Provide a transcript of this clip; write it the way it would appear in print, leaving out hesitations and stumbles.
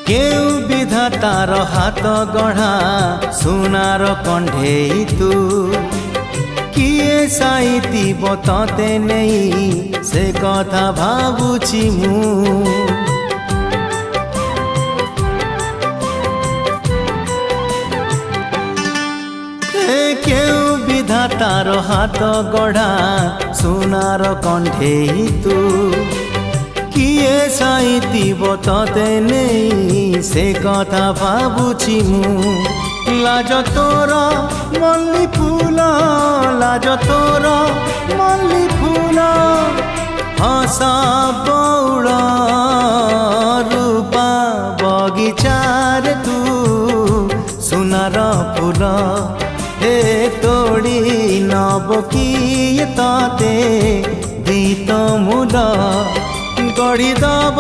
केउ विधातार हाथ गढ़ा सुनार कंढेई तू किए साइतिब तते नहीं से कथा भाबुछि मु केउ विधातार हाथ गढ़ा सुनार कंढेई तू किए साइतिब तते नहीं से कथा भाबुछि मु लाज तोर मल्ली फूल लाज तोर मल्ली फूल हसा बौड़ रूपा बगीचार तू सुनार फूल हे तोड़ी नब किए तते दीत मूल गढ़ी दब